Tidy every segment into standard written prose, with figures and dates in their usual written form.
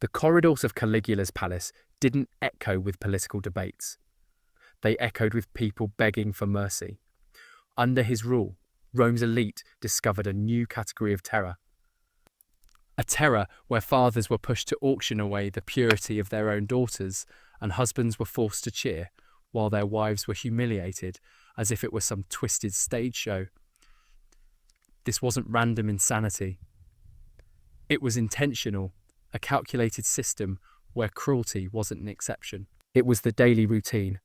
The corridors of Caligula's palace didn't echo with political debates. They echoed with people begging for mercy. Under his rule, Rome's elite discovered a new category of terror. A terror where fathers were pushed to auction away the purity of their own daughters, and husbands were forced to cheer, while their wives were humiliated as if it were some twisted stage show. This wasn't random insanity. It was intentional, a calculated system where cruelty wasn't an exception. It was the daily routine.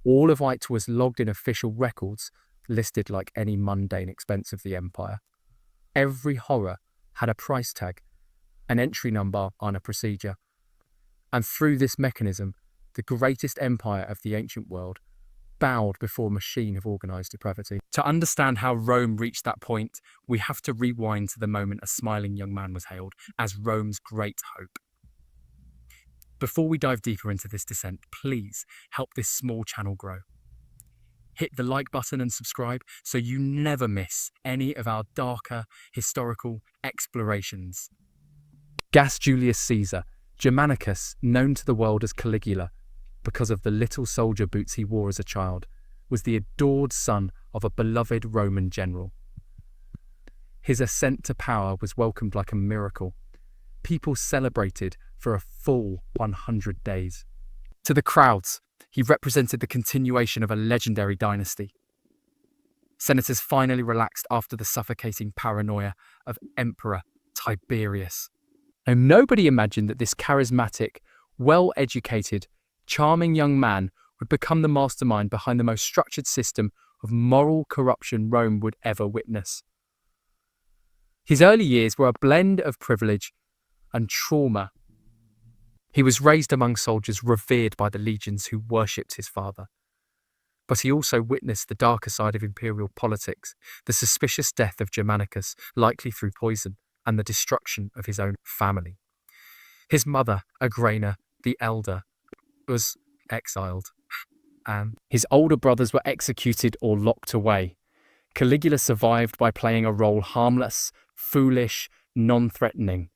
All of it was logged in official records, listed like any mundane expense of the empire. Every horror had a price tag, an entry number on a procedure. And through this mechanism, the greatest empire of the ancient world bowed before a machine of organised depravity. To understand how Rome reached that point, we have to rewind to the moment a smiling young man was hailed as Rome's great hope. Before we dive deeper into this descent, please help this small channel grow. Hit the like button and subscribe so you never miss any of our darker historical explorations. Gas Julius Caesar, Germanicus, known to the world as Caligula because of the little soldier boots he wore as a child, was the adored son of a beloved Roman general. His ascent to power was welcomed like a miracle. People celebrated for a full 100 days. To the crowds, he represented the continuation of a legendary dynasty. Senators finally relaxed after the suffocating paranoia of Emperor Tiberius. And nobody imagined that this charismatic, well-educated, charming young man would become the mastermind behind the most structured system of moral corruption Rome would ever witness. His early years were a blend of privilege and trauma. He was raised among soldiers revered by the legions who worshipped his father. But he also witnessed the darker side of imperial politics, the suspicious death of Germanicus, likely through poison, and the destruction of his own family. His mother, Agrena, the elder, was exiled, and his older brothers were executed or locked away. Caligula survived by playing a role harmless, foolish, non-threatening.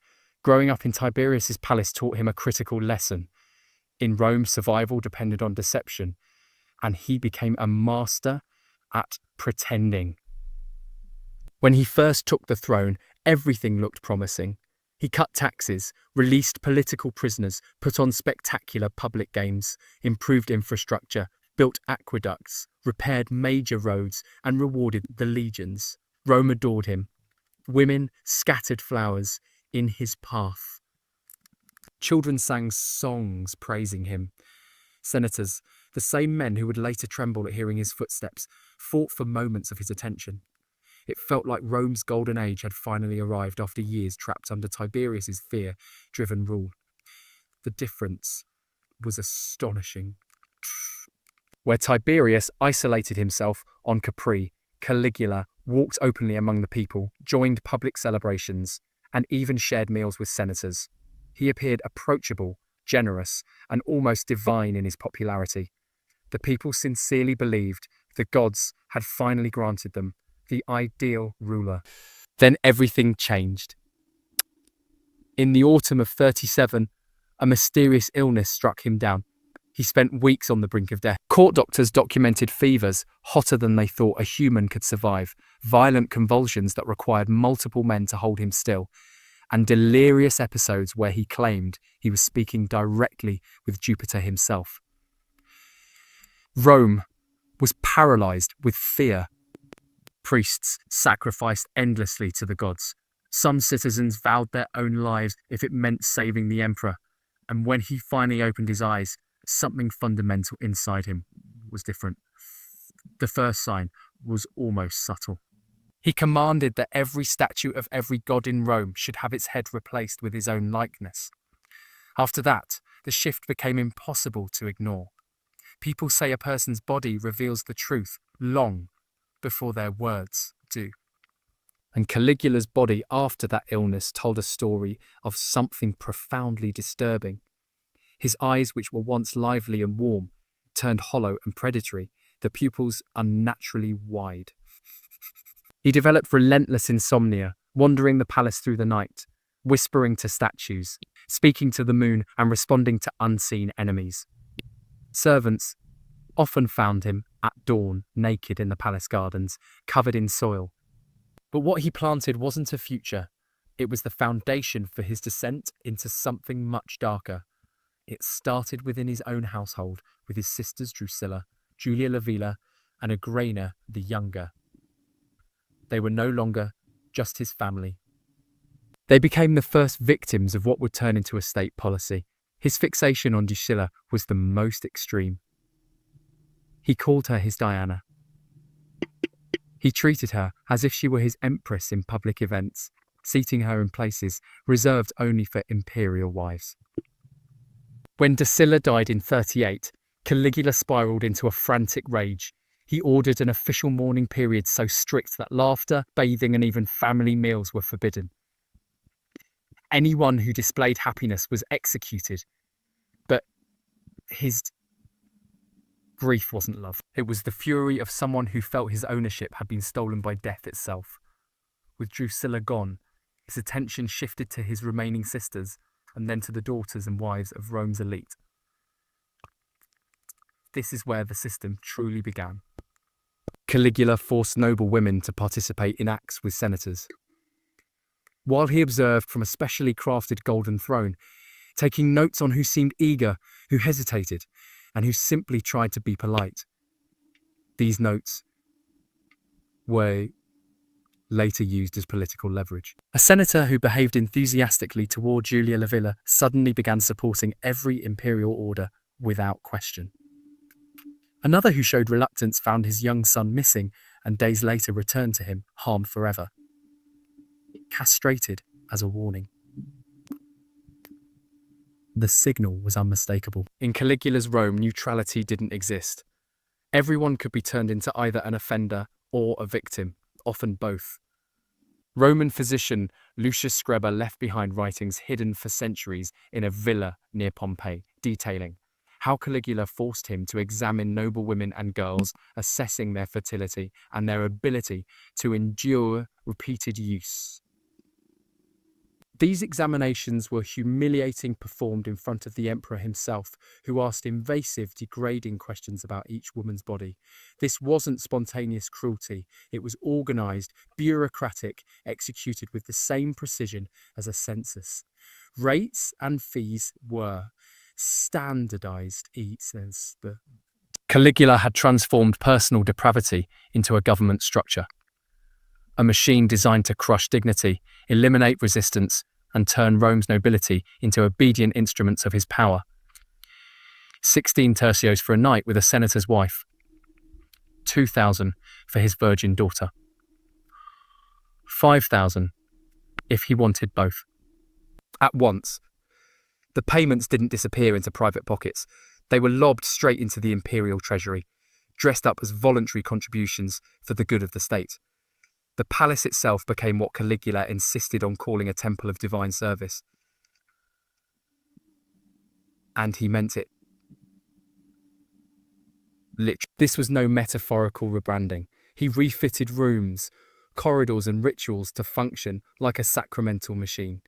Growing up in Tiberius's palace taught him a critical lesson. In Rome, survival depended on deception, and he became a master at pretending. When he first took the throne, everything looked promising. He cut taxes, released political prisoners, put on spectacular public games, improved infrastructure, built aqueducts, repaired major roads, and rewarded the legions. Rome adored him. Women scattered flowers in his path. Children sang songs praising him. Senators, the same men who would later tremble at hearing his footsteps, fought for moments of his attention. It felt like Rome's golden age had finally arrived after years trapped under Tiberius's fear-driven rule. The difference was astonishing. Where Tiberius isolated himself on Capri, Caligula walked openly among the people, joined public celebrations, and even shared meals with senators. He appeared approachable, generous, and almost divine in his popularity. The people sincerely believed the gods had finally granted them the ideal ruler. Then everything changed. In the autumn of 37, a mysterious illness struck him down. He spent weeks on the brink of death. Court doctors documented fevers hotter than they thought a human could survive, violent convulsions that required multiple men to hold him still, and delirious episodes where he claimed he was speaking directly with Jupiter himself. Rome was paralyzed with fear. Priests sacrificed endlessly to the gods. Some citizens vowed their own lives if it meant saving the emperor. And when he finally opened his eyes, something fundamental inside him was different. The first sign was almost subtle. He commanded that every statue of every god in Rome should have its head replaced with his own likeness. After that, the shift became impossible to ignore. People say a person's body reveals the truth long before their words do. And Caligula's body after that illness told a story of something profoundly disturbing. His eyes, which were once lively and warm, turned hollow and predatory, the pupils unnaturally wide. He developed relentless insomnia, wandering the palace through the night, whispering to statues. speaking to the moon and responding to unseen enemies. Servants often found him at dawn, naked in the palace gardens, covered in soil. But what he planted wasn't a future. It was the foundation for his descent into something much darker. It started within his own household, with his sisters Drusilla, Julia Livilla, and Agrena the younger. They were no longer just his family. They became the first victims of what would turn into a state policy. His fixation on Drusilla was the most extreme. He called her his Diana. He treated her as if she were his empress in public events, seating her in places reserved only for imperial wives. When Drusilla died in 38, Caligula spiraled into a frantic rage. He ordered an official mourning period so strict that laughter, bathing, and even family meals were forbidden. Anyone who displayed happiness was executed, but his grief wasn't love. It was the fury of someone who felt his ownership had been stolen by death itself. With Drusilla gone, his attention shifted to his remaining sisters and then to the daughters and wives of Rome's elite. This is where the system truly began. Caligula forced noble women to participate in acts with senators. While he observed from a specially crafted golden throne, taking notes on who seemed eager, who hesitated, and who simply tried to be polite. These notes were later used as political leverage. A senator who behaved enthusiastically toward Julia Livilla suddenly began supporting every imperial order without question. Another who showed reluctance found his young son missing and days later returned to him, harmed forever. Castrated as a warning. The signal was unmistakable. In Caligula's Rome, neutrality didn't exist. Everyone could be turned into either an offender or a victim, often both. Roman physician Lucius Screber left behind writings hidden for centuries in a villa near Pompeii, detailing how Caligula forced him to examine noble women and girls, assessing their fertility and their ability to endure repeated use. These examinations were humiliating, performed in front of the emperor himself, who asked invasive, degrading questions about each woman's body. This wasn't spontaneous cruelty. It was organised, bureaucratic, executed with the same precision as a census. Rates and fees were standardised. Caligula had transformed personal depravity into a government structure. A machine designed to crush dignity, eliminate resistance, and turn Rome's nobility into obedient instruments of his power. 16 tercios for a night with a senator's wife. 2,000 for his virgin daughter. 5,000 if he wanted both. At once. The payments didn't disappear into private pockets. They were lobbed straight into the imperial treasury, dressed up as voluntary contributions for the good of the state. The palace itself became what Caligula insisted on calling a temple of divine service. And he meant it. Literally. This was no metaphorical rebranding. He refitted rooms, corridors and rituals to function like a sacramental machine.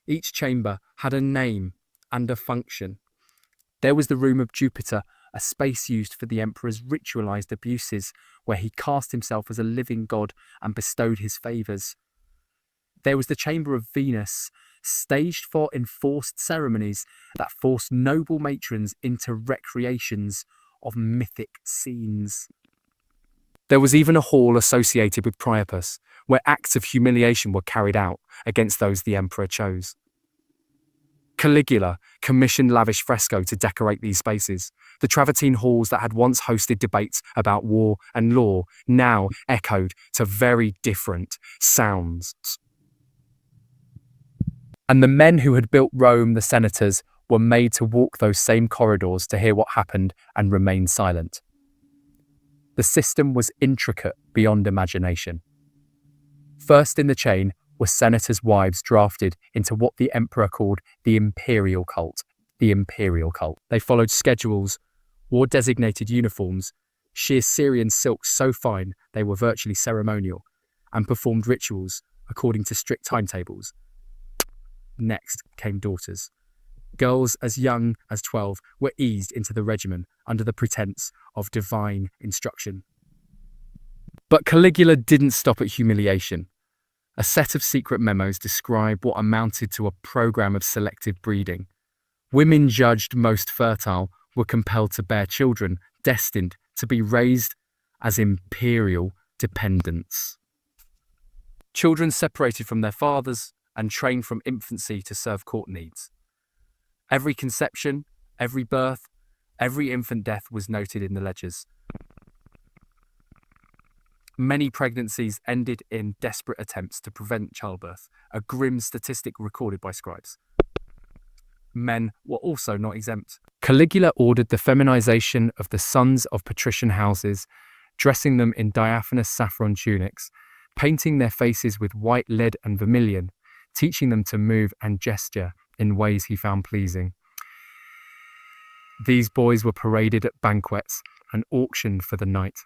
Each chamber had a name and a function. There was the room of Jupiter, a space used for the emperor's ritualized abuses, where he cast himself as a living god and bestowed his favours. There was the chamber of Venus, staged for enforced ceremonies that forced noble matrons into recreations of mythic scenes. There was even a hall associated with Priapus, where acts of humiliation were carried out against those the emperor chose. Caligula commissioned lavish fresco to decorate these spaces. The Travertine halls that had once hosted debates about war and law now echoed to very different sounds. And the men who had built Rome, the senators, were made to walk those same corridors to hear what happened and remain silent. The system was intricate beyond imagination. First in the chain were senators' wives drafted into what the emperor called the imperial cult. The imperial cult. They followed schedules, wore designated uniforms, sheer Syrian silks so fine they were virtually ceremonial, and performed rituals according to strict timetables. Next came daughters. Girls as young as 12 were eased into the regimen under the pretense of divine instruction. But Caligula didn't stop at humiliation. A set of secret memos described what amounted to a program of selective breeding. Women judged most fertile were compelled to bear children destined to be raised as imperial dependents. Children separated from their fathers and trained from infancy to serve court needs. Every conception, every birth, every infant death was noted in the ledgers. Many pregnancies ended in desperate attempts to prevent childbirth, a grim statistic recorded by scribes. Men were also not exempt. Caligula ordered the feminization of the sons of patrician houses, dressing them in diaphanous saffron tunics, painting their faces with white lead and vermilion, teaching them to move and gesture in ways he found pleasing. These boys were paraded at banquets and auctioned for the night.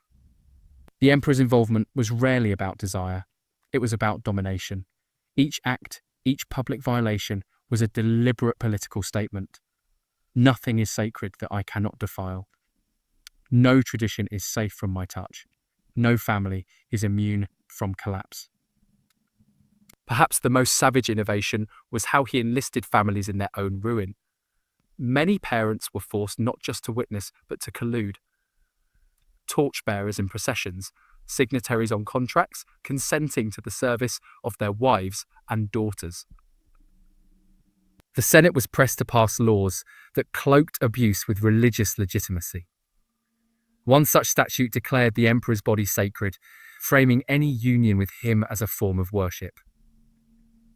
The emperor's involvement was rarely about desire. It was about domination. Each act, each public violation was a deliberate political statement. Nothing is sacred that I cannot defile. No tradition is safe from my touch. No family is immune from collapse. Perhaps the most savage innovation was how he enlisted families in their own ruin. Many parents were forced not just to witness, but to collude. Torchbearers in processions, signatories on contracts, consenting to the service of their wives and daughters. The Senate was pressed to pass laws that cloaked abuse with religious legitimacy. One such statute declared the emperor's body sacred, framing any union with him as a form of worship.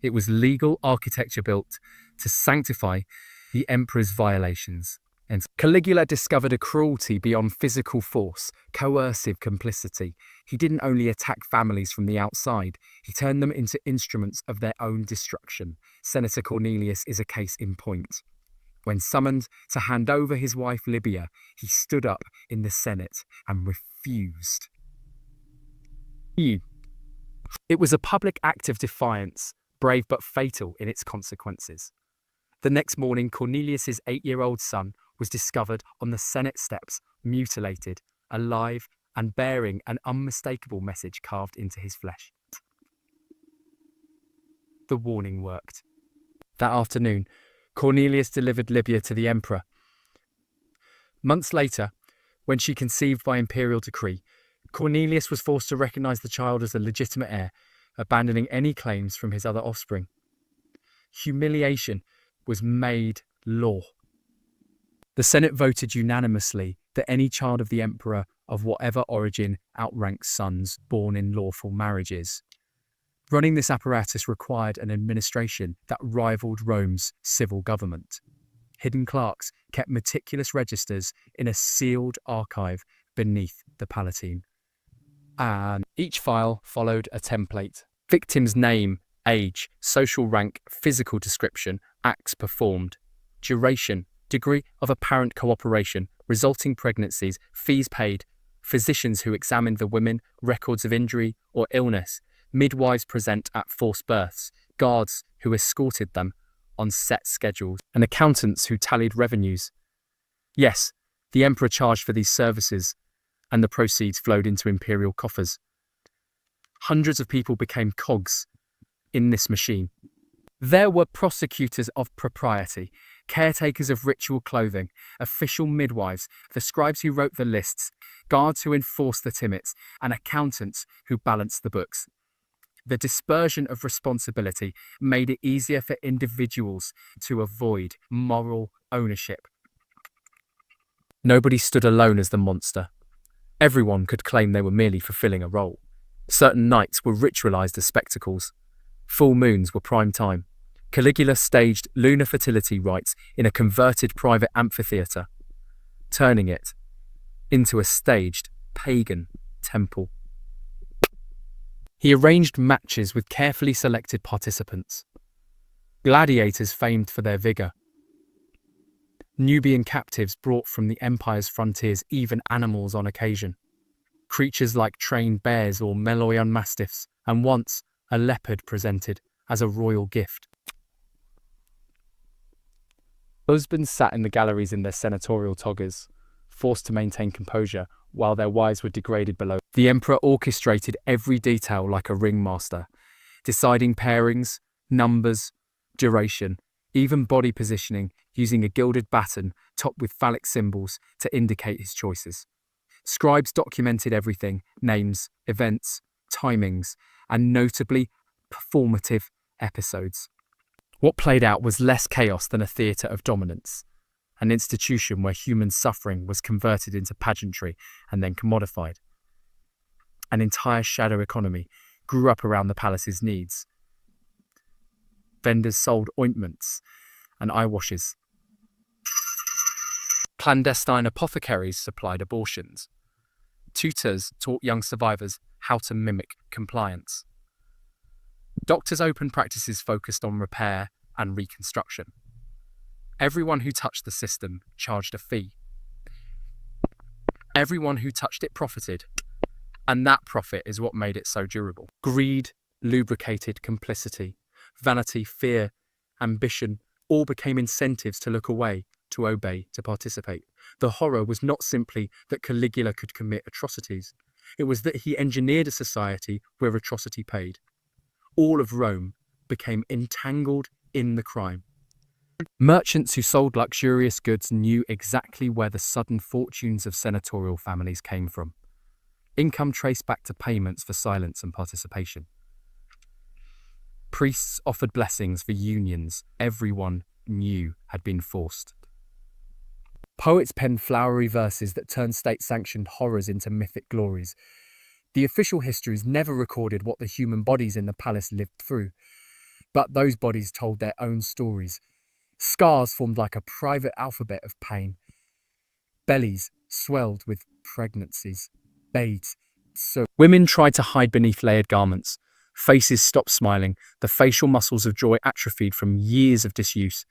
It was legal architecture built to sanctify the emperor's violations. And Caligula discovered a cruelty beyond physical force, coercive complicity. He didn't only attack families from the outside, he turned them into instruments of their own destruction. Senator Cornelius is a case in point. When summoned to hand over his wife Libya, he stood up in the Senate and refused. It was a public act of defiance, brave but fatal in its consequences. The next morning, Cornelius's 8-year-old son was discovered on the Senate steps, mutilated, alive, and bearing an unmistakable message carved into his flesh. The warning worked. That afternoon, Cornelius delivered Libya to the emperor. Months later, when she conceived by imperial decree, Cornelius was forced to recognize the child as a legitimate heir, abandoning any claims from his other offspring. Humiliation was made law. The Senate voted unanimously that any child of the emperor of whatever origin outranks sons born in lawful marriages. Running this apparatus required an administration that rivaled Rome's civil government. Hidden clerks kept meticulous registers in a sealed archive beneath the Palatine. And each file followed a template. Victim's name, age, social rank, physical description, acts performed, duration, degree of apparent cooperation, resulting pregnancies, fees paid, physicians who examined the women, records of injury or illness, midwives present at forced births, guards who escorted them on set schedules, and accountants who tallied revenues. Yes, the emperor charged for these services, and the proceeds flowed into imperial coffers. Hundreds of people became cogs in this machine. There were prosecutors of propriety, caretakers of ritual clothing, official midwives, the scribes who wrote the lists, guards who enforced the timmets, and accountants who balanced the books. The dispersion of responsibility made it easier for individuals to avoid moral ownership. Nobody stood alone as the monster. Everyone could claim they were merely fulfilling a role. Certain nights were ritualized as spectacles. Full moons were prime time. Caligula staged lunar fertility rites in a converted private amphitheatre, turning it into a staged pagan temple. He arranged matches with carefully selected participants. Gladiators famed for their vigour. Nubian captives brought from the empire's frontiers, even animals on occasion. Creatures like trained bears or Maloyan mastiffs, and once a leopard presented as a royal gift. Husbands sat in the galleries in their senatorial togas, forced to maintain composure while their wives were degraded below. The emperor orchestrated every detail like a ringmaster, deciding pairings, numbers, duration, even body positioning, using a gilded baton topped with phallic symbols to indicate his choices. Scribes documented everything: names, events, timings, and notably performative episodes. What played out was less chaos than a theatre of dominance, an institution where human suffering was converted into pageantry and then commodified. An entire shadow economy grew up around the palace's needs. Vendors sold ointments and eye washes. Clandestine apothecaries supplied abortions. Tutors taught young survivors how to mimic compliance. Doctors' open practices focused on repair and reconstruction. Everyone who touched the system charged a fee. Everyone who touched it profited, and that profit is what made it so durable. Greed lubricated complicity. Vanity, fear, ambition all became incentives to look away, to obey, to participate. The horror was not simply that Caligula could commit atrocities. It was that he engineered a society where atrocity paid. All of Rome became entangled in the crime. Merchants who sold luxurious goods knew exactly where the sudden fortunes of senatorial families came from. Income traced back to payments for silence and participation. Priests offered blessings for unions everyone knew had been forced. Poets penned flowery verses that turned state-sanctioned horrors into mythic glories. The official histories never recorded what the human bodies in the palace lived through, but those bodies told their own stories. Scars formed like a private alphabet of pain. Bellies swelled with pregnancies. Babes so women tried to hide beneath layered garments. Faces stopped smiling. The facial muscles of joy atrophied from years of disuse.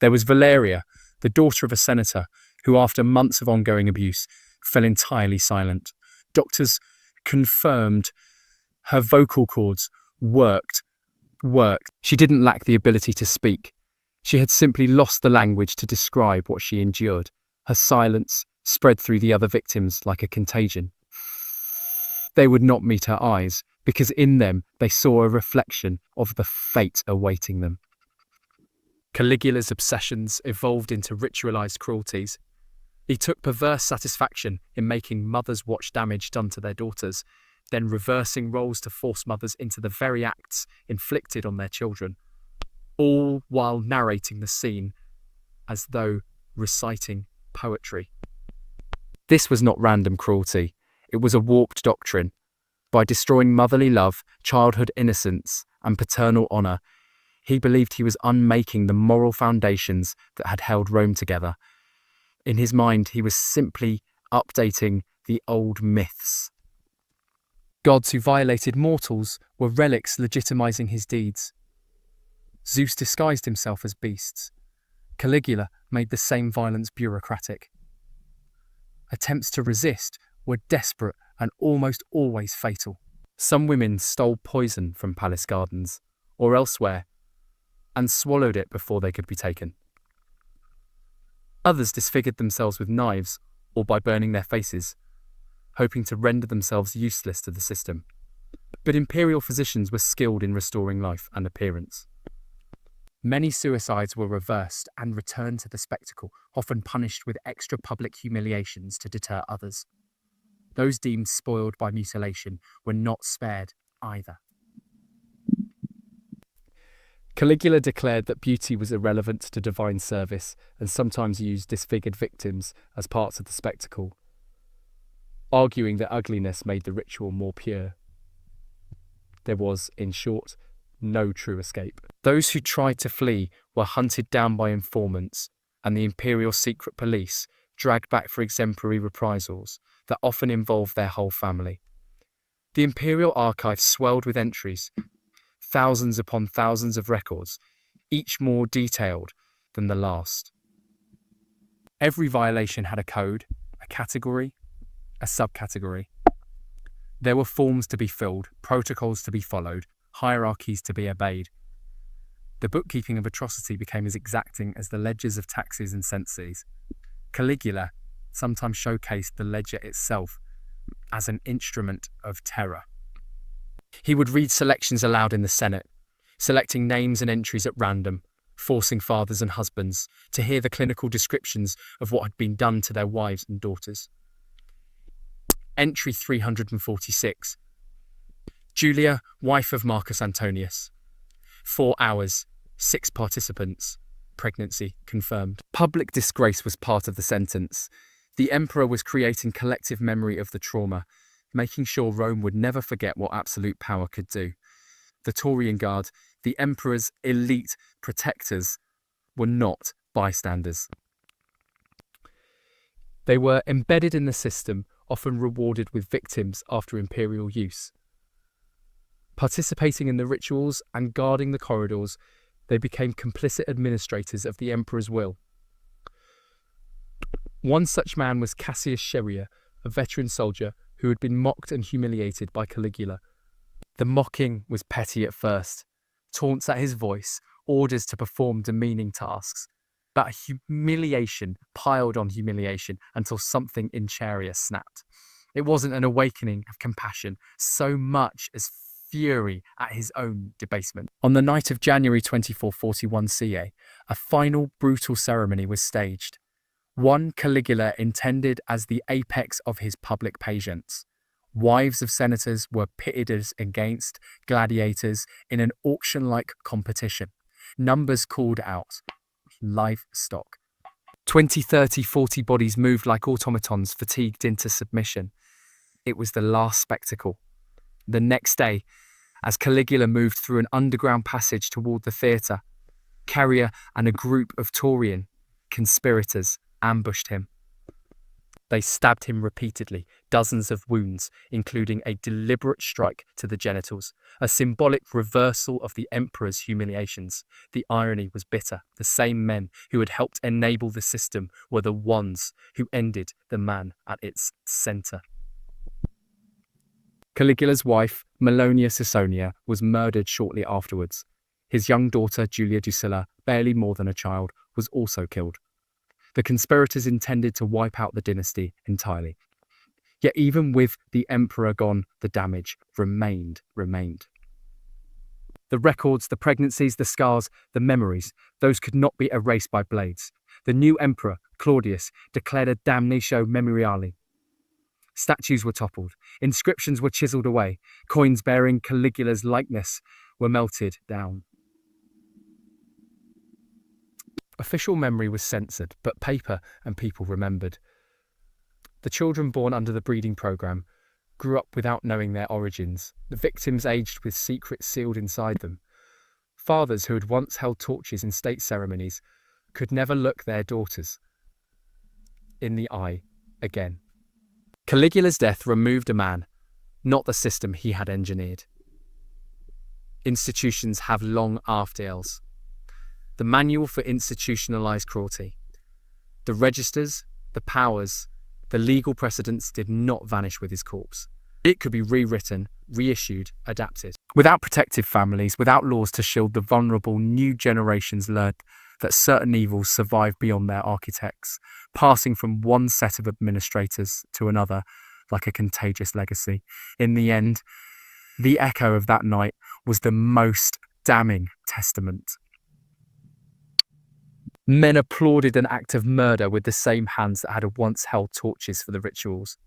There was Valeria, the daughter of a senator, who after months of ongoing abuse fell entirely silent. Doctors confirmed her vocal cords worked. She didn't lack the ability to speak. She had simply lost the language to describe what she endured. Her silence spread through the other victims like a contagion. They would not meet her eyes, because in them they saw a reflection of the fate awaiting them. Caligula's obsessions evolved into ritualized cruelties. He took perverse satisfaction in making mothers watch damage done to their daughters, then reversing roles to force mothers into the very acts inflicted on their children, all while narrating the scene as though reciting poetry. This was not random cruelty. It was a warped doctrine. By destroying motherly love, childhood innocence, and paternal honour, he believed he was unmaking the moral foundations that had held Rome together. In his mind, he was simply updating the old myths. Gods who violated mortals were relics legitimizing his deeds. Zeus disguised himself as beasts. Caligula made the same violence bureaucratic. Attempts to resist were desperate and almost always fatal. Some women stole poison from palace gardens or elsewhere and swallowed it before they could be taken. Others disfigured themselves with knives or by burning their faces, hoping to render themselves useless to the system. But imperial physicians were skilled in restoring life and appearance. Many suicides were reversed and returned to the spectacle, often punished with extra public humiliations to deter others. Those deemed spoiled by mutilation were not spared either. Caligula declared that beauty was irrelevant to divine service and sometimes used disfigured victims as parts of the spectacle, arguing that ugliness made the ritual more pure. There was, in short, no true escape. Those who tried to flee were hunted down by informants, and the imperial secret police dragged back for exemplary reprisals that often involved their whole family. The imperial archive swelled with entries, thousands upon thousands of records, each more detailed than the last. Every violation had a code, a category, a subcategory. There were forms to be filled, protocols to be followed, hierarchies to be obeyed. The bookkeeping of Atrocity became as exacting as the ledgers of taxes and censuses. Caligula sometimes showcased the ledger itself as an instrument of terror. He would read selections aloud in the Senate, selecting names and entries at random, forcing fathers and husbands to hear the clinical descriptions of what had been done to their wives and daughters. Entry 346. Julia, wife of Marcus Antonius. 4 hours, 6 participants. Pregnancy confirmed. Public disgrace was part of the sentence. The emperor was creating collective memory of the trauma, making sure Rome would never forget what absolute power could do. The Taurian Guard, the emperor's elite protectors, were not bystanders. They were embedded in the system, often rewarded with victims after imperial use. Participating in the rituals and guarding the corridors, they became complicit administrators of the emperor's will. One such man was Cassius Scheria, a veteran soldier who had been mocked and humiliated by Caligula. The mocking was petty at first, taunts at his voice, orders to perform demeaning tasks. But humiliation piled on humiliation until something in Scheria snapped. It wasn't an awakening of compassion so much as fury at his own debasement. On the night of January 2441 CA, a final brutal ceremony was staged. One Caligula intended as the apex of his public patience. Wives of senators were pitted against gladiators in an auction-like competition. Numbers called out. Livestock. 20, 30, 40 bodies moved like automatons fatigued into submission. It was the last spectacle. The next day, as Caligula moved through an underground passage toward the theatre, Scheria and a group of Taurian conspirators ambushed him. They stabbed him repeatedly, dozens of wounds, including a deliberate strike to the genitals, a symbolic reversal of the emperor's humiliations. The irony was bitter. The same men who had helped enable the system were the ones who ended the man at its centre. Caligula's wife, Melonia Cisonia, was murdered shortly afterwards. His young daughter, Julia Drusilla, barely more than a child, was also killed. The conspirators intended to wipe out the dynasty entirely. Yet even with the emperor gone, the damage remained. The records, the pregnancies, the scars, the memories, those could not be erased by blades. The new emperor, Claudius, declared a damnatio memoriale. Statues were toppled, inscriptions were chiselled away, coins bearing Caligula's likeness were melted down. Official memory was censored, but paper and people remembered. The children born under the breeding program grew up without knowing their origins. The victims aged with secrets sealed inside them. Fathers who had once held torches in state ceremonies could never look their daughters in the eye again. Caligula's death removed a man, not the system he had engineered. Institutions have long after-yells. The Manual for Institutionalized Cruelty. The registers, the powers, the legal precedents did not vanish with his corpse. It could be rewritten, reissued, adapted. Without protective families, without laws to shield the vulnerable, new generations learned that certain evils survive beyond their architects, passing from one set of administrators to another like a contagious legacy. In the end, the echo of that night was the most damning testament. Men applauded an act of murder with the same hands that had once held torches for the rituals.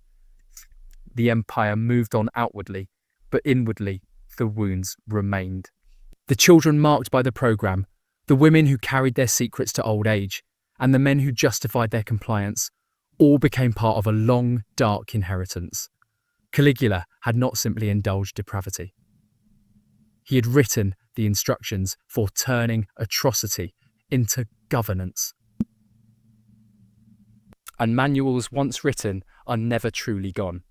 The empire moved on outwardly, but inwardly the wounds remained. The children marked by the program, the women who carried their secrets to old age, and the men who justified their compliance, all became part of a long, dark inheritance. Caligula had not simply indulged depravity. He had written the instructions for turning atrocity into governance. And manuals once written are never truly gone.